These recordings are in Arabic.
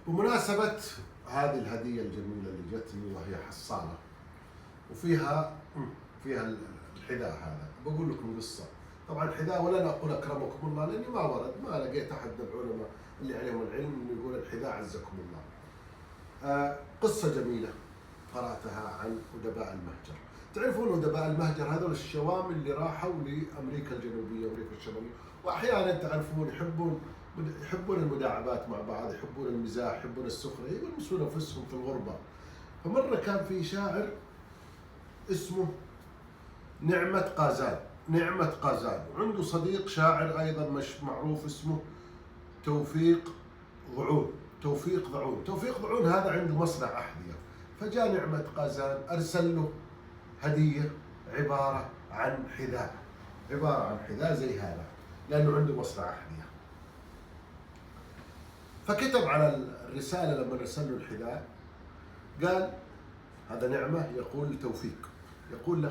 بمناسبة هذه الهدية الجميلة اللي جتني وهي حصالة وفيها الحذاء هذا، بقول لكم قصة. طبعا الحذاء ولن أقول أكرمكم الله لأني ما ورد، ما لقيت أحد من العلماء اللي عليهم العلم إنه يقول الحذاء عزكم الله. قصة جميلة قرأتها عن أدباء المهجر. تعرفون أدباء المهجر هذول الشوام اللي راحوا لأمريكا الجنوبية وأمريكا الشمالية، وأحيانا تعرفون يحبون المداعبات مع بعض، يحبون المزاح، يحبون السخرية، يلمسون أنفسهم في الغربة. فمرة كان في شاعر اسمه نعمة قازان، وعنده صديق شاعر أيضا مش معروف اسمه توفيق ضعون. توفيق ضعون هذا عنده مصنع أحذية، فجاء نعمة قازان أرسل له هدية عبارة عن حذاء زي هذا، لأنه عنده مصنع أحذية. فكتب على الرسالة لما رسل له الحذاء، قال هذا نعمة يقول لتوفيق، يقول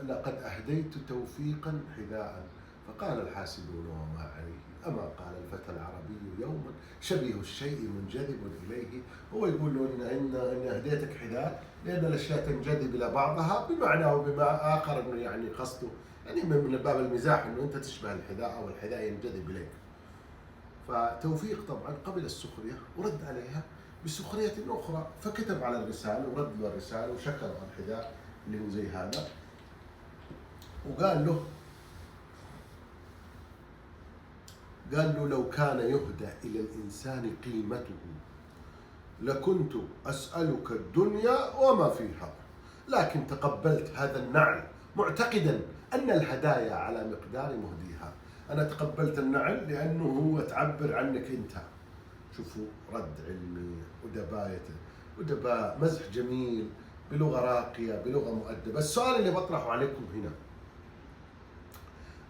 لقد أهديت توفيقا حذاء، فقال الحاسبون وما عليه، أما قال الفتى العربي يوما شبيه الشيء منجذب إليه. هو يقول له إن أهديتك حذاء لأن الأشياء تنجذب إلى بعضها بمعنى وبمعنى آخر، إنه يعني قصده يعني من باب المزاح إنه أنت تشبه الحذاء أو الحذاء ينجذب إليك. فتوفيق طبعا قبل السخرية ورد عليها بسخرية أخرى، فكتب على الرسالة ورد له الرسالة وشكر الحذاء اللي هو زي هذا، وقال له لو كان يهدى إلى الإنسان قيمته لكنت أسألك الدنيا وما فيها، لكن تقبلت هذا النعل معتقدا أن الهدايا على مقدار مهديها. أنا تقبلت النعل لأنه هو تعبر عنك أنت. شوفوا رد علمي، أدباء مزح جميل بلغة راقية بلغة مؤدبة. السؤال اللي بطرحه عليكم هنا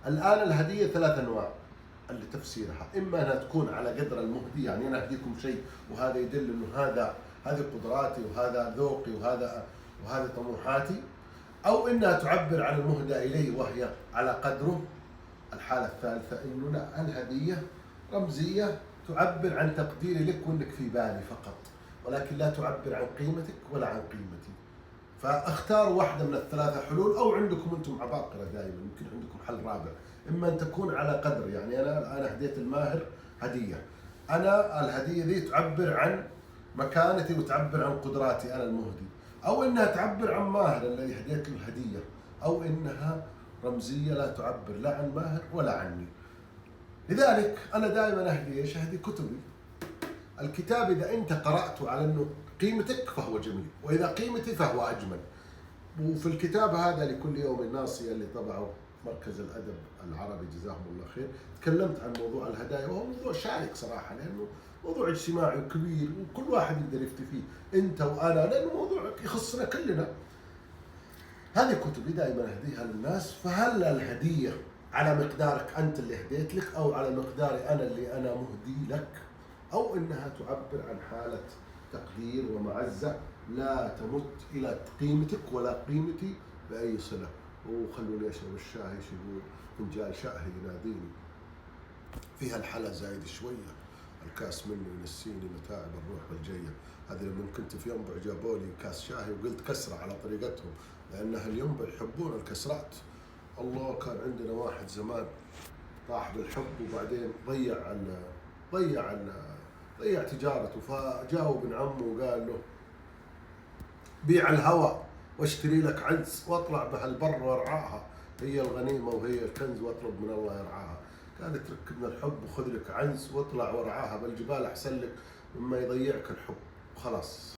الآن، الهدية 3 أنواع اللي تفسيرها، إما أنها تكون على قدر المهدي، يعني أنا أهديكم شيء وهذا يدل أنه هذه قدراتي وهذا ذوقي وهذا طموحاتي، أو إنها تعبر عن المهدى إليه وهي على قدره. الحالة الثالثة إنه لا، الهدية رمزية تعبر عن تقديري لك وإنك في بالي فقط، ولكن لا تعبر عن قيمتك ولا عن قيمتي. فاختاروا واحدة من ال3 حلول، أو عندكم أنتم عباقرة دائما يمكن عندكم حل رابع، إما أن تكون على قدر، يعني أنا هديت الماهر هدية، أنا الهدية ذي تعبر عن مكانتي وتعبر عن قدراتي أنا المهدي، أو إنها تعبر عن ماهر الذي هديت له الهدية، أو إنها رمزية لا تعبر لا عن ماهر ولا عني. لذلك أنا دائما أهدي كتبي. الكتاب إذا أنت قرأته على أنه قيمتك فهو جميل، وإذا قيمتي فهو أجمل. وفي الكتاب هذا لكل يوم ناصية اللي طبعه مركز الأدب العربي جزاهم الله خير، تكلمت عن موضوع الهدايا، وهو موضوع شائك صراحة، لأنه موضوع اجتماعي وكبير وكل واحد يقدر يفتي فيه، أنت وأنا، لأنه موضوع يخصنا كلنا. هذه كتبي دائما أهديها للناس. فهل الهدية على مقدارك أنت اللي هديت لك، أو على مقداري أنا اللي أنا مهدي لك، أو إنها تعبر عن حالة تقدير ومعزة لا تمت إلى قيمتك ولا قيمتي بأي صلة. وخلوني أشرب الشاي، يقول فنجان شاي يناديني فيها الحلا زايد شوية، الكاس منه ينسيني متاعب الروح والجية. هذه لما كنت في ينبع جابوا لي كاس شاي وقلت كسرة على طريقتهم، لأن أهل ينبع يحبون الكسرات. الله، كان عندنا واحد زمان طاح بالحب وبعدين ضيع تجارته، فجاء ابن عمه وقال له بيع الهوى واشتري لك عنز واطلع بها البر وارعاها، هي الغنيمة وهي الكنز واطلب من الله يرعاها. قال اترك من الحب وخذ لك عنز واطلع وارعاها بالجبال، أحسن لك مما يضيعك الحب. خلاص.